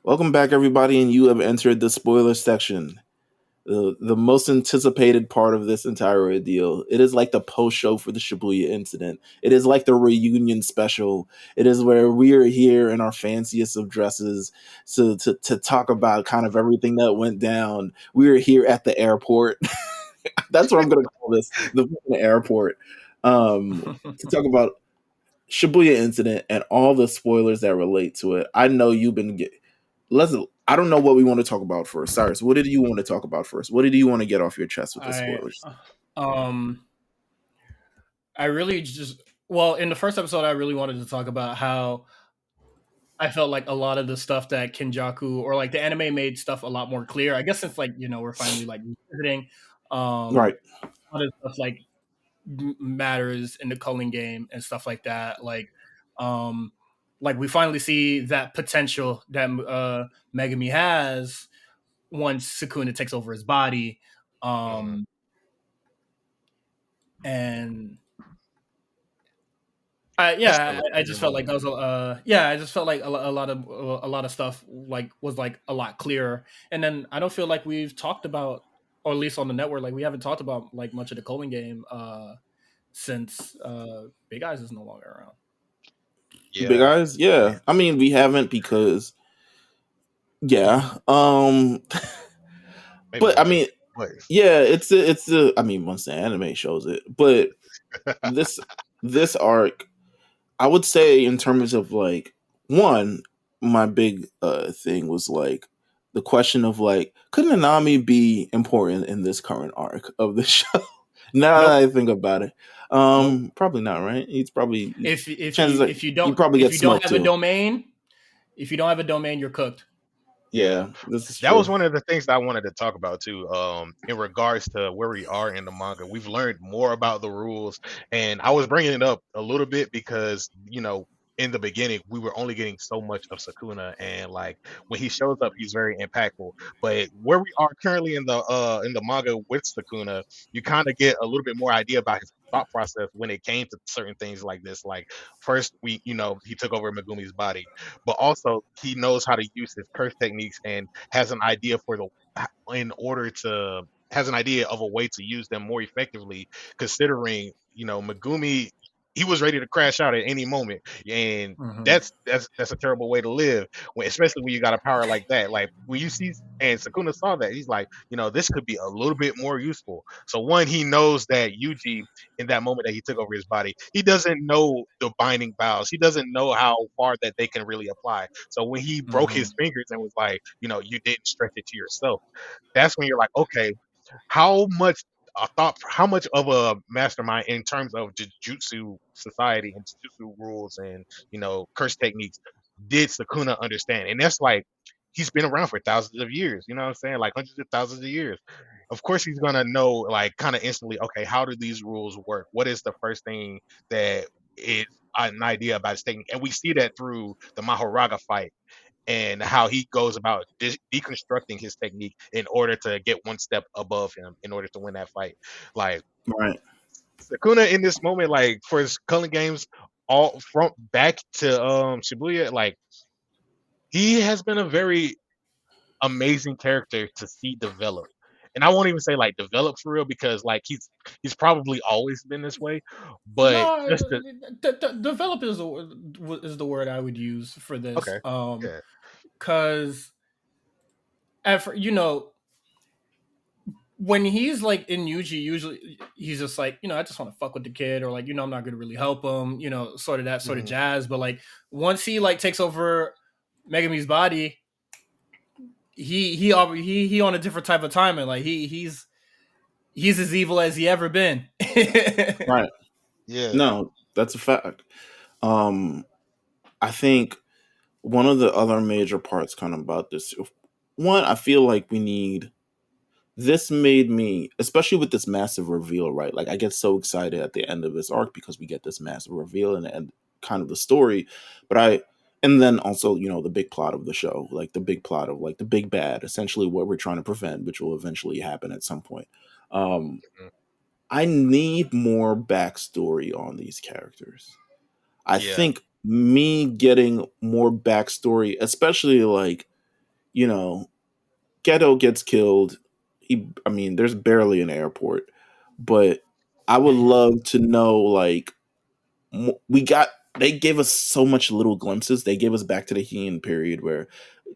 Welcome back, everybody, and you have entered the spoiler section. The most anticipated part of this entire ordeal. It is like the post show for the Shibuya incident. It is like the reunion special. It is where we are here in our fanciest of dresses to talk about kind of everything that went down. We are here at the airport. That's what I'm going to call this, the airport, to talk about Shibuya incident and all the spoilers that relate to it. I know you've been let's I don't know what we want to talk about first. Cyrus, what did you want to talk about first? What did you want to get off your chest with the I spoilers? um I really just well in the first episode I really wanted to talk about how I felt like a lot of the stuff that Kenjaku or like the anime made stuff a lot more clear. I guess since we're finally like visiting, Right. a lot of stuff like matters in the culling game and stuff like that. Um like we finally see that potential that Megami has once Sukuna takes over his body. Mhm. Um and That's still yeah, a I clear just felt like that moment. was yeah, I just felt like a lot of stuff like was like a lot clearer. And then I don't feel like we've talked about, or at least on the network, like we haven't talked about like much of the Coleman game since Big Eyes is no longer around. Big Yeah. eyes? Yeah. Yeah. I mean, we haven't because yeah. Maybe But I once. mean, Twice. yeah, it's the I mean, once the anime shows it. But this this arc, I would say in terms of like one, my big thing was like the question of like, could Nanami be important in this current arc of the show? Now that Nope, I think about it, nope. probably not. Right? He's probably If chances you are if you he don't probably if gets you don't smoked have a too. domain, if you don't have a domain, you're cooked. Yeah. Yeah, this is That was true. one of the things that I wanted to talk about too. In regards to where we are in the manga, we've learned more about the rules, and I was bringing it up a little bit because in the beginning we were only getting so much of Sakuna, and like when he shows up, he's very impactful. But where we are currently in the manga with Sakuna, you kind of get a little bit more idea about his thought process when it came to certain things like this. Like first, he took over Megumi's body, but also he knows how to use his curse techniques and has an idea for the in order to has an idea of a way to use them more effectively, considering Megumi, he was ready to crash out at any moment, and Hmm. that's a terrible way to live, especially when you got a power like that. Like when you see, and Sakuna saw that, he's like, this could be a little bit more useful. So one, he knows that Yuji, in that moment that he took over his body, he doesn't know the binding vows. He doesn't know how far that they can really apply. So when he broke his Hmm. fingers and was like, you didn't stretch it to yourself, that's when you're like, okay, how much how much of a mastermind in terms of Jujutsu society and Jujutsu rules and curse techniques did Sakuna understand? And that's like he's been around for thousands of years. You know what I'm saying? Like hundreds of thousands of years. Of course, he's gonna know like kind of instantly. Okay, how do these rules work? What is the first thing that is an idea about his technique? And we see that through the Mahoraga fight and how he goes about deconstructing his technique in order to get one step above him in order to win that fight. Like Right. Sakuna in this moment, like for his culling games, all from back to Shibuya, like he has been a very amazing character to see develop. And I won't even say like develop for real because like he's probably always been this way, but No, just to develop is the word I would use for this. okay, yeah, Because when he's like in Yuji, usually he's just like, I just want to fuck with the kid, or like, I'm not gonna really help him, sort of that sort of hmm jazz. But like once he like takes over Megami's body, he on a different type of time, and like he's as evil as he ever been. Right. yeah, No, that's a fact. Um, I think one of the other major parts kind of about this one, I feel like we need this made me, especially with this massive reveal, right? Like I get so excited at the end of this arc because we get this massive reveal and kind of the story. But and then also, the big plot of the show, like the big plot of like the big bad, essentially what we're trying to prevent, which will eventually happen at some point. Um, mhm, I need more backstory on these characters. I yeah, think me getting more backstory, especially like you know, Geto gets killed. There's barely an airport, but I would love to know, like, we got they gave us so much little glimpses. They gave us back to the Heian period where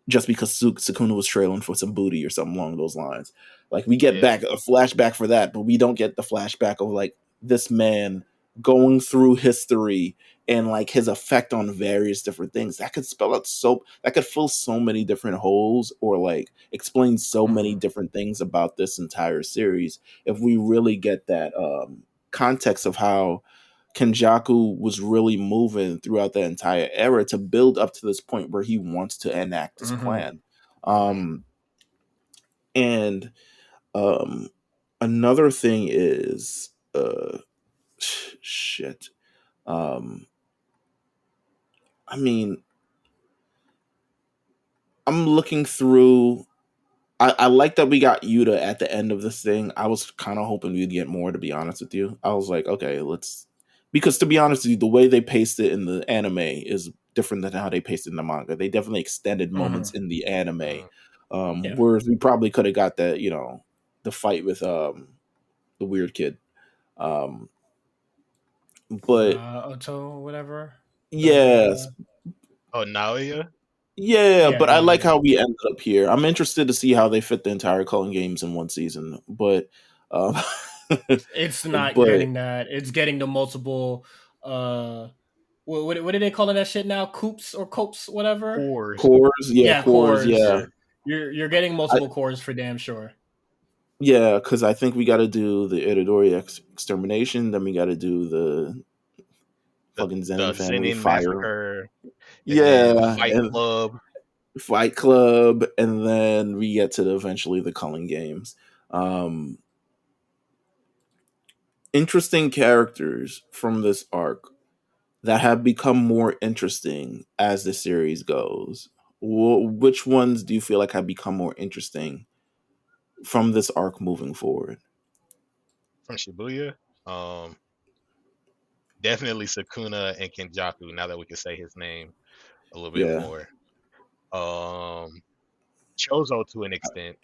just because Sukuna was trailing for some booty or something along those lines. Like we get Yeah. back a flashback for that, but we don't get the flashback of like this man going through history and like his effect on various different things. That could that could fill so many different holes or like explain so many different things about this entire series if we really get that context of how Kenjaku was really moving throughout that entire era to build up to this point where he wants to enact his plan. And another thing is shit. I mean, I'm looking through. I like that we got Yuta at the end of this thing. I was kind of hoping we'd get more, to be honest with you. I was like, okay, because to be honest with you, the way they paced it in the anime is different than how they paced it in the manga. They definitely extended moments in the anime, whereas we probably could have got that, the fight with the weird kid. But Oto, whatever. yes, Oh, Naoya? yeah, but I like Yeah. how we ended up here. I'm interested to see how they fit the entire Cullen games in one season, but It's not but getting that. It's getting the multiple. What are they calling that shit now? Coops or copes, whatever. Cores. cores, Cores. yeah. Yeah. You're getting multiple cores for damn sure. Yeah, because I think we got to do the Itadori extermination, then we got to do the fucking The Zenin family Zenin fire. Massacre. And then Yeah, Fight and Club. Fight Club, and then we get to eventually the Cullen games. Interesting characters from this arc that have become more interesting as the series goes. Which ones do you feel like have become more interesting from this arc moving forward? From Shibuya. Definitely Sukuna and Kenjaku, now that we can say his name a little bit Yeah. more. Chozo to an extent.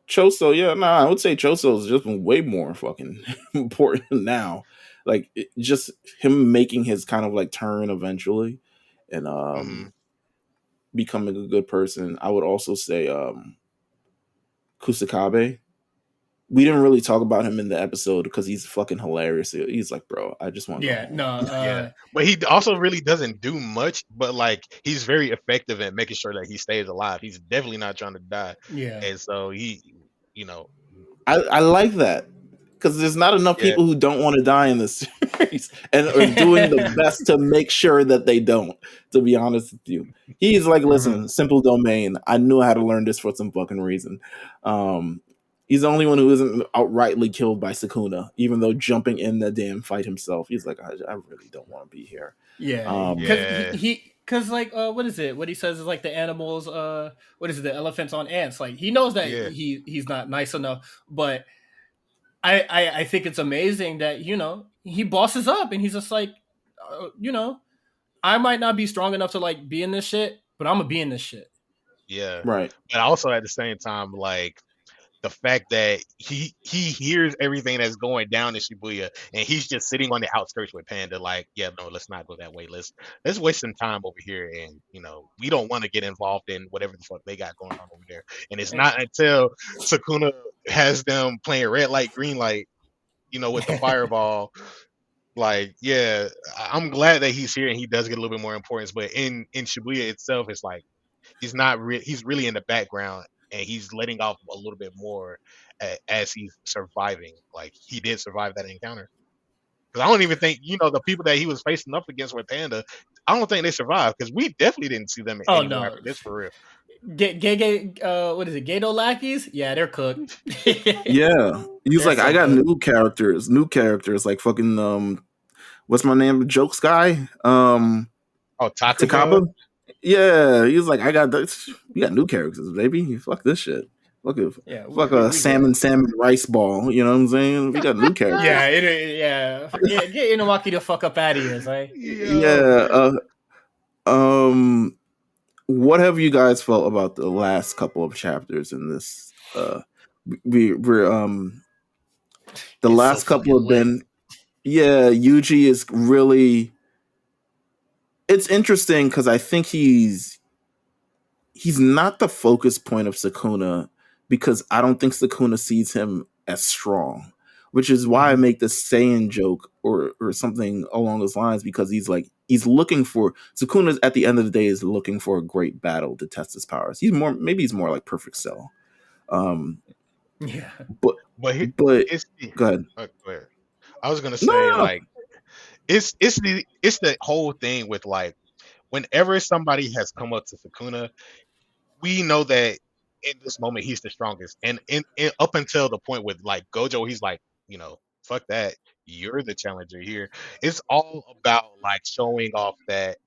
Choso, yeah, I would say Choso is just way more fucking important now. Like just him making his kind of like turn eventually and becoming a good person. I would also say Kusakabe. We didn't really talk about him in the episode because he's fucking hilarious. He's like, bro, I just want to go Yeah, home. Yeah. But he also really doesn't do much, but like he's very effective at making sure that he stays alive. He's definitely not trying to die. yeah. And so he, I like that because there's not enough yeah, people who don't want to die in this series and are doing the best to make sure that they don't. To be honest with you, he's like, listen, simple domain. I knew how to learn this for some fucking reason. He's the only one who isn't outrightly killed by Sukuna, even though jumping in the damn fight himself. He's like, I really don't want to be here. Yeah, because because like what is it? What he says is like the animals. What is it? The elephants on ants. Like he knows that he's not nice enough, but I think it's amazing that he bosses up and he's just like I might not be strong enough to like be in this shit, but I'm gonna be in this shit. yeah. Right. But also at the same time, like the fact that he hears everything that's going down in Shibuya and he's just sitting on the outskirts with Panda, like, yeah, no, let's not go that way. Let's waste some time over here, and we don't want to get involved in whatever the fuck they got going on over there. And it's not until Sukuna has them playing red light, green light, with the fireball. Like, yeah, I'm glad that he's here and he does get a little bit more importance. But in Shibuya itself, it's like he's not he's really in the background and he's letting off a little bit more as he's surviving. Like he did survive that encounter. Because I don't even think the people that he was facing up against with Panda, I don't think they survived because we definitely didn't see them anymore after this for real. What is it? Gato lackeys? Yeah, they're cooked. Yeah, he's like, I got new characters like fucking what's my name? Jokes guy. Takaba. Yeah, he's like, I got this. We got new characters, baby. Fuck this shit. Fuck a salmon rice ball. You know what I'm saying? We got new characters. Yeah. Get Inouaki the fuck up out of here, right? Yeah. what have you guys felt about the last couple of chapters in this? We're the It's so last couple fucking have lit. been, yeah, Yuji is really, it's interesting because I think he's not the focus point of Sukuna, because I don't think Sukuna sees him as strong, which is why I Mhm. make the Saiyan joke or something along those lines, because he's looking for, Sukuna at the end of the day is looking for a great battle to test his powers. He's more like Perfect Cell. Um, Yeah. but But but it's the go ahead. go ahead. I was gonna No, say no, no. like it's the whole thing with like whenever somebody has come up to Sukuna, we know that in this moment he's the strongest, and up until the point with like Gojo, he's like, fuck that, you're the challenger here. It's all about like showing off that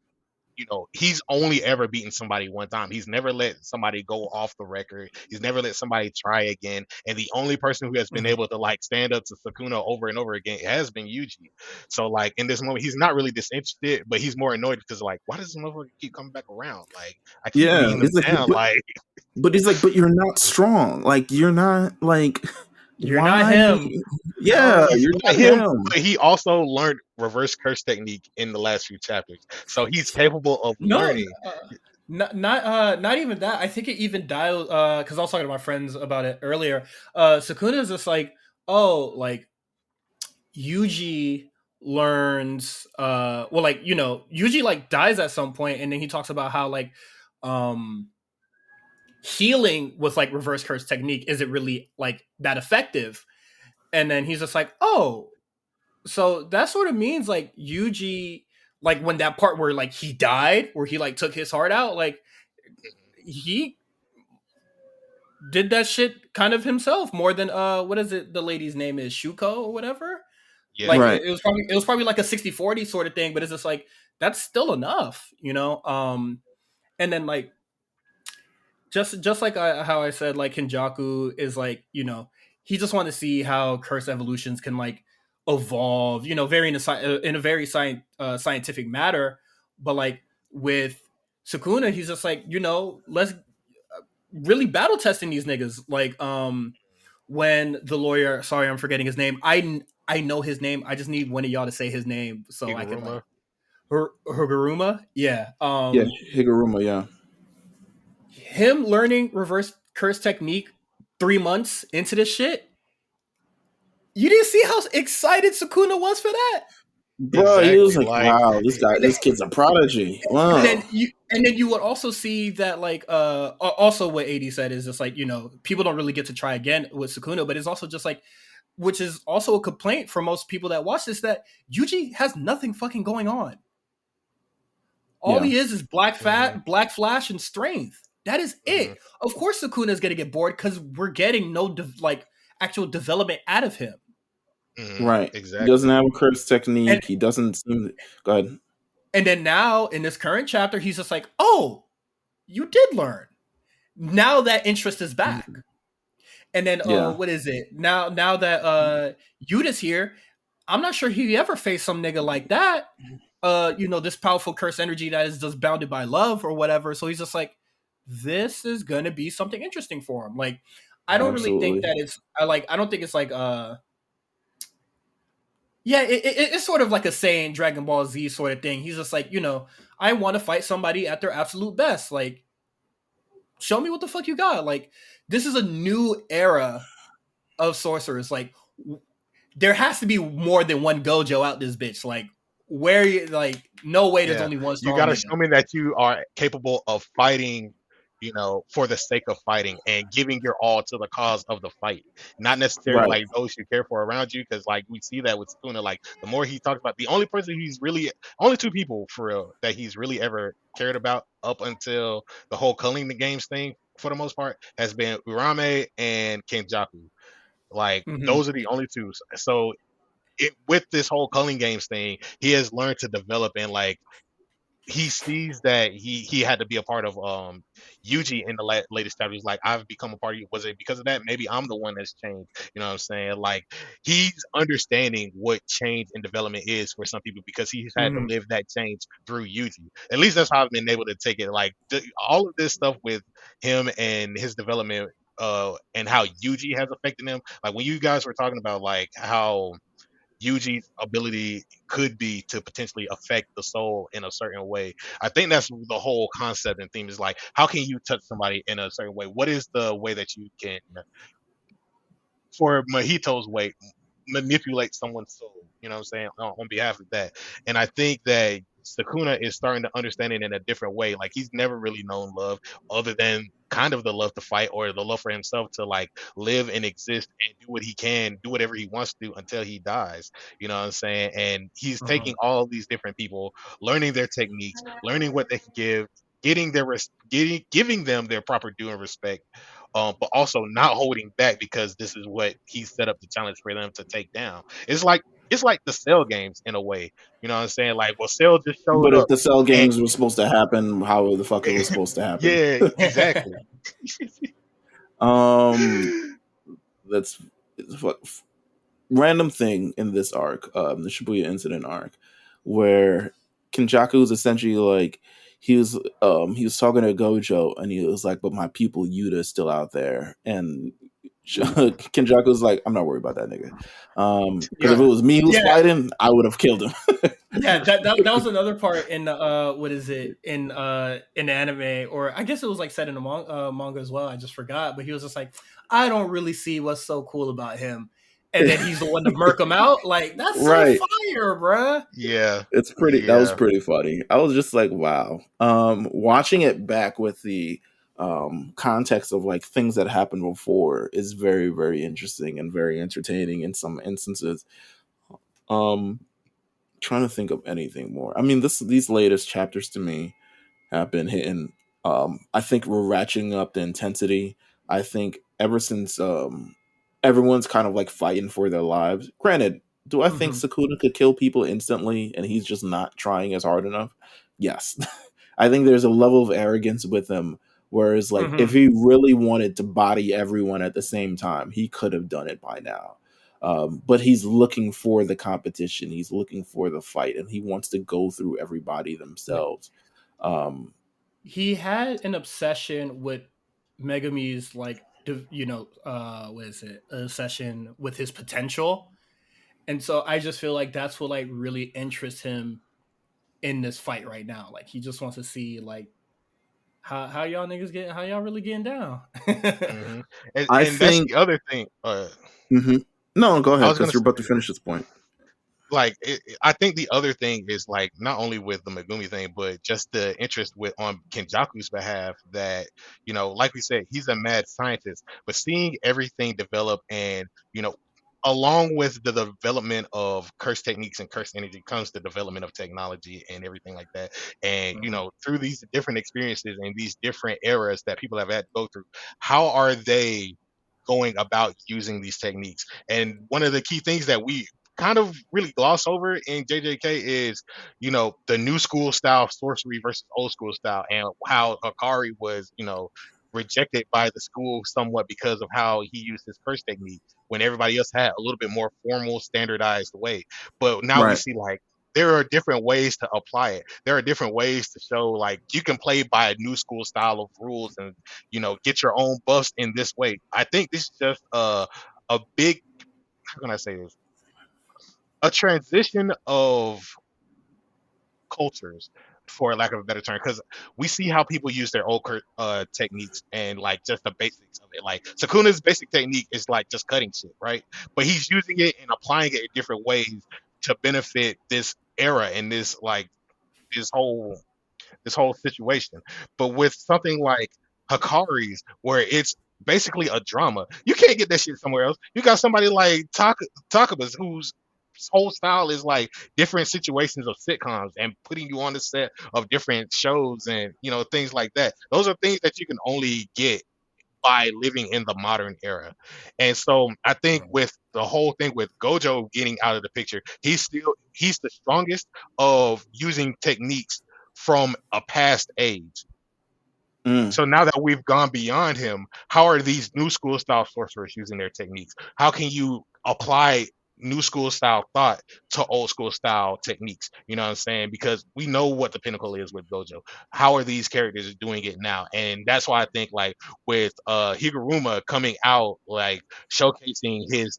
he's only ever beaten somebody one time. He's never let somebody go off the record. He's never let somebody try again. And the only person who has been Mhm. able to like stand up to Sukuna over and over again has been Yuji. So like in this moment, he's not really disinterested, but he's more annoyed because like, why does this motherfucker keep coming back around? Like I keep Yeah, beating them it's like, down. Like but he's like, but you're not strong. Like you're not like, You're not why? him. Yeah, he's you're not not him, him. but he also learned reverse curse technique in the last few chapters. So he's capable of No, learning. not even that. I think it even dialed because I was talking to my friends about it earlier. Sakuna is just like, oh, like Yuji learns well, like, Yuji like dies at some point, and then he talks about how like um healing with like reverse curse technique isn't really like that effective. And then he's just like, oh, so that sort of means like Yuji, like when that part where like he died, where he like took his heart out, like he did that shit kind of himself more than what is it, the lady's name is Shuko or whatever. Yeah. Like Right. it was probably like a 60-40 sort of thing, but it's just like that's still enough. And then like just like how I said, like Kenjaku is like, he just want to see how curse evolutions can like evolve, very in a very scientific matter. But like with Sukuna, he's just like, let's really battle testing these niggas. Like when the lawyer, sorry, I'm forgetting his name. I know his name. I just need one of y'all to say his name so I could Higuruma. like Higuruma. Yeah. Yeah, Higuruma. Yeah, Him learning reverse curse technique 3 months into this shit. You didn't see how excited Sukuna was for that. bro. He was Exactly. like, Like wow, And then, this kid's a prodigy. and Wow. then you would also see that like also what AD said is just like, people don't really get to try again with Sukuna, but it's also just like, which is also a complaint for most people that watch this, that Yuji has nothing fucking going on. All Yeah, he is black mhm, fat, black flash, and strength. That is mhm, it. Of course, Sukuna is gonna get bored because we're getting no like actual development out of him. right. He doesn't exactly. have a curse And technique. He doesn't seem. Go ahead. and then now in this current chapter, he's just like, oh, you did learn. Now that interest is back. And then Yeah, what is it? Now that Yuda's here, I'm not sure he ever faced some nigga like that. This powerful curse energy that is just bounded by love or whatever. So he's just like, this is gonna be something interesting for him. Like, I don't really think absolutely. that I don't think it's like yeah, it's sort of like a saying Dragon Ball Z sort of thing. He's just like, I want to fight somebody at their absolute best. Like, show me what the fuck you got. Like, this is a new era of sorcerers. Like, there has to be more than one Gojo out this bitch. Like, where you like, no way, there's Yeah. only one You strong gotta nigga. show me that you are capable of fighting, for the sake of fighting and giving your all to the cause of the fight. Not necessarily Right. like those you care for around you, because like we see that with Sukuna. Like the more he talks about, the only person he's really, only two people for real that he's really ever cared about up until the whole culling the games thing for the most part has been Urame and Kenjaku. Like Mm-hmm. those are the only two. So with this whole culling games thing, he has learned to develop and like he sees that he had to be a part of Yuji in the latest chapter. He's like, I've become a part of you. Was it because of that? Maybe I'm the one that's changed. You know what I'm saying? Like he's understanding what change and development is for some people because he's had to Mhm. live that change through Yuji. At least that's how I've been able to take it. Like all of this stuff with him and his development and how Yuji has affected him. Like when you guys were talking about like how Yuji's ability could be to potentially affect the soul in a certain way. I think that's the whole concept and theme is like, how can you touch somebody in a certain way? What is the way that you can, for Mahito's way, manipulate someone's soul? You know what I'm saying? On behalf of that. And I think that Sakuna is starting to understand it in a different way. Like he's never really known love other than kind of the love to fight or the love for himself to like live and exist and do what he can, do whatever he wants to until he dies. You know what I'm saying? And he's taking Mhm. all of these different people, learning their techniques, learning what they can give, getting their giving them their proper due and respect, but also not holding back because this is what he set up the challenge for them to take down. It's like the Cell games in a way. You know what I'm saying? Like, well, Cell just showed But if up, the Cell and games were supposed to happen, how the fuck it was supposed to happen? yeah, exactly. um, that's random thing in this arc, the Shibuya Incident arc, where Kenjaku was essentially like he was talking to Gojo and he was like, "But my pupil Yuta is still out there," and Kenjaku was like, "I'm not worried about that nigga," because if it Yeah. was me who's Yeah. fighting, I would have killed him. Yeah, that was another part in the what is it in the anime, or I guess it was like said in the manga as well. I just forgot, but he was just like, I don't really see what's so cool about him, and then he's the one to murk him out. Like that's so Right. fire, bruh. Yeah, It's pretty. That was yeah. pretty funny. I was just like, wow. Watching it back with the context of like things that happened before is very, very interesting and very entertaining in some instances. Um, Trying to think of anything more. I mean, these latest chapters to me have been hitting. I think we're ratcheting up the intensity. I think ever since everyone's kind of like fighting for their lives. Granted, do I think Mm-hmm. Sakuna could kill people instantly and he's just not trying as hard enough? Yes. I think there's a level of arrogance with him. Whereas, like, if Mm-hmm. he really wanted to body everyone at the same time, he could have done it by now. But he's looking for the competition. He's looking for the fight, and he wants to go through everybody Yeah. themselves. Um, He had an obsession with Megami's like what is it? An obsession with his potential. And so I just feel like that's what like really interests him in this fight right now. Like he just wants to see like how y'all niggas getting, how y'all really getting down. hmm And, I and that's think. the other thing. Mhm. No, go I ahead was gonna because you're about to say, finish this point. like I think the other thing is like not only with the Megumi thing, but just the interest with on Kenjaku's behalf that like we said, he's a mad scientist, but seeing everything develop and along with the development of curse techniques and curse energy comes the development of technology and everything like that. And through these different experiences and these different eras that people have had to go through, how are they going about using these techniques? And one of the key things that we kind of really gloss over in JJK is, the new school style sorcery versus old school style, and how Akari was, rejected by the school somewhat because of how he used his curse technique when everybody else had a little bit more formal, standardized way. But now we Right. see like there are different ways to apply it. There are different ways to show like you can play by a new school style of rules and get your own buffs in this way. I think this is just a big, how can I say this? A transition of cultures, for lack of a better term, because we see how people use their old techniques and like just the basics of it. Like Sakuna's basic technique is like just cutting shit, right? But he's using it and applying it in different ways to benefit this era and this whole this whole situation. But with something like Hakari's, where it's basically a drama, you can't get that shit somewhere else. You got somebody like Takaba's whose whole style is like different situations of sitcoms and putting you on the set of different shows and things like that. Those are things that you can only get by living in the modern era. And so I think with the whole thing with Gojo getting out of the picture, he's the strongest of using techniques from a past age. Mm. So now that we've gone beyond him, how are these new school style sorcerers using their techniques? How can you apply new school style thought to old school style techniques? You know what I'm saying? Because we know what the pinnacle is with Gojo. How are these characters doing it now? And that's why I think like with Higuruma coming out, like showcasing his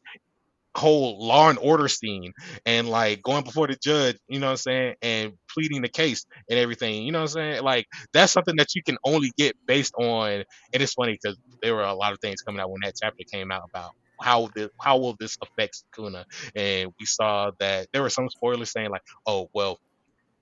whole Law and Order scene and like going before the judge, you know what I'm saying, and pleading the case and everything, you know what I'm saying? Like that's something that you can only get based on. And it's funny because there were a lot of things coming out when that chapter came out about how will this affect Sukuna, and we saw that there were some spoilers saying like, oh well,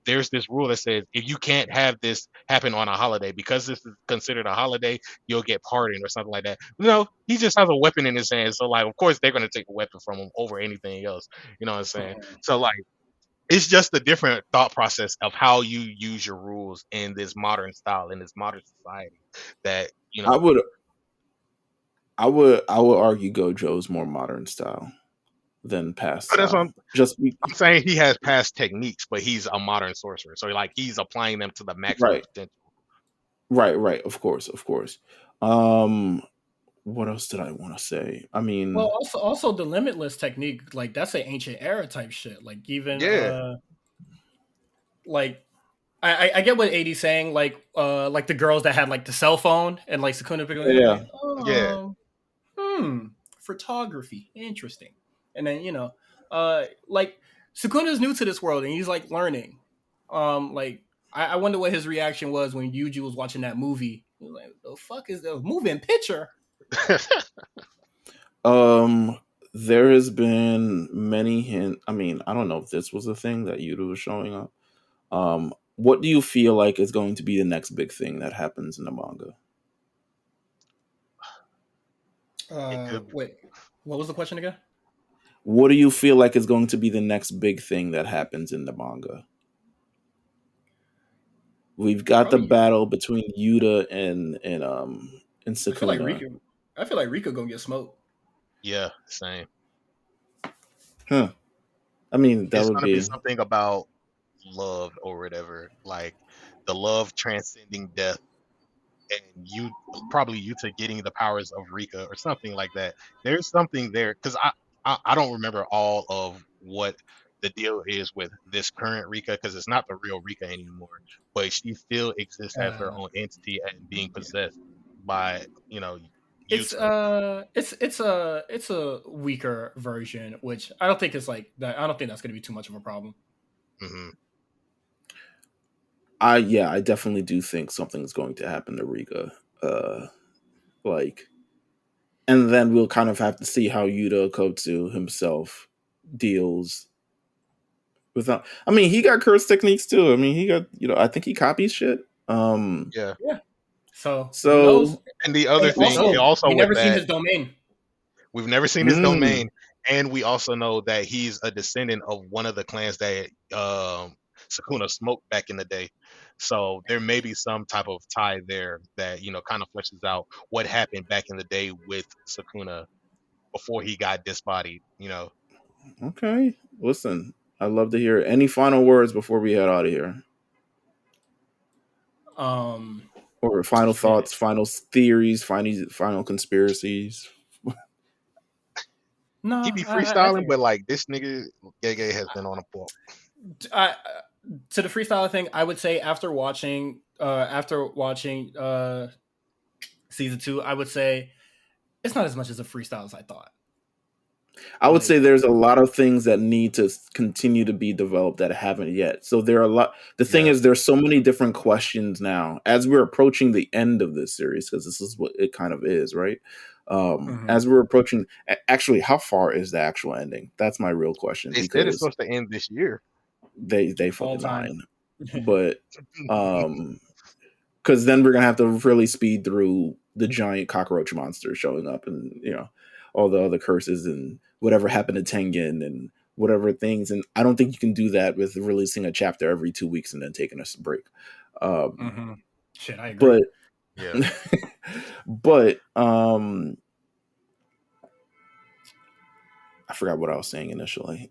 there's this rule that says if you can't have this happen on a holiday because this is considered a holiday, you'll get pardoned or something like that. No, he just has a weapon in his hand, so like, of course they're gonna take a weapon from him over anything else. You know what I'm saying? So like, it's just a different thought process of how you use your rules in this modern style in this modern society. That you I know, would I would argue Gojo's more modern style than past but that's what style. Just I'm saying. He has past techniques, but he's a modern sorcerer, so like he's applying them to the maximum right, potential. right. Of course, of course. Um, what else did I want to say? I Well, mean, also the limitless technique, like that's an ancient era type shit. Like even Yeah, like I get what AD's saying, like the girls that had like the cell phone and like Sukuna picking it yeah. like, yeah. photography, interesting. And then, like Sukuna's new to this world and he's like learning. Like I wonder what his reaction was when Yuji was watching that movie. He was like, the fuck is the moving picture? Um, there has been many hint. I mean, I don't know if this was a thing that Yuta was showing up. What do you feel like is going to be the next big thing that happens in the manga? It could. Wait, what was the question again? What do you feel like is going to be the next big thing that happens in the manga? We've got the Probably. battle between Yuta and I feel like Sukuna. Rika. I feel like Rika gonna get smoked. Yeah, same. Huh. I mean, that It's would gonna be be something about love or whatever, like the love transcending death, and you probably Yuta getting the powers of Rika or something like that. There's something there because I don't remember all of what the deal is with this current Rika because it's not the real Rika anymore, but she still exists as her Uh, own entity and being yeah. possessed by It's Yuta. it's a weaker version, which I don't think is like that. I don't think that's gonna be too much of a problem. Hmm. I definitely do think something's going to happen to Rika. Uh like and then we'll kind of have to see how Yuta Kotsu himself deals without. I mean, he got curse techniques too. I mean, he got, I think he copies shit. Yeah, Yeah. So who knows? So and the other And who thing, knows? also, also we with never seen that. his domain. We've never seen his Mm, domain, and we also know that he's a descendant of one of the clans that Sukuna smoked back in the day. So there may be some type of tie there that kind of fleshes out what happened back in the day with Sukuna before he got disbodied. okay. Listen, I'd love to hear any final words before we head out of here. Um, Or final shit. thoughts, final theories, final conspiracies. He No, be I freestyling, think but like this nigga Gege has been on a fault. I to the freestyle thing. I would say after watching season 2, I would say it's not as much as a freestyle as I thought. I would say Like there's a lot of things that need to continue to be developed that haven't yet. So there are a lot. The thing Yeah, is, there's so many different questions now as we're approaching the end of this series, because this is what it kind of is, right? mhm, As we're approaching, actually, how far is the actual ending? That's my real question they said it's because supposed to end this year. they all fucking time. lying, but um, because then we're gonna have to really speed through the giant cockroach monster showing up, and all the other curses and whatever happened to Tengen and whatever things. And I don't think you can do that with releasing a chapter every 2 weeks and then taking a break. Um, Hmm. Shit, I agree. but Yeah, but I forgot what I was saying initially.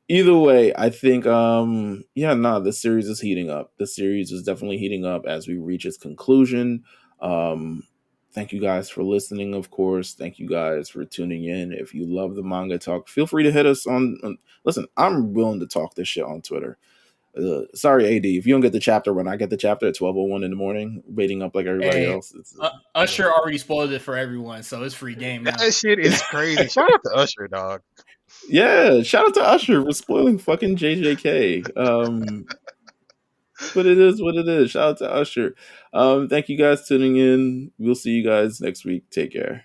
Either way, I think the series is heating up. The series is definitely heating up as we reach its conclusion. Thank you guys for listening, of course. Thank you guys for tuning in. If you love the manga talk, feel free to hit us on listen, I'm willing to talk this shit on Twitter. Sorry, AD, if you don't get the chapter when I get the chapter at 12:01 in the morning, waiting up like everybody Hey, else. Usher already spoiled it for everyone, so it's free game now. That shit is crazy. Shout out to Usher, dog. Yeah, shout out to Usher for spoiling fucking JJK. But it is what it is. Shout out to Usher. Thank you guys tuning in. We'll see you guys next week. Take care.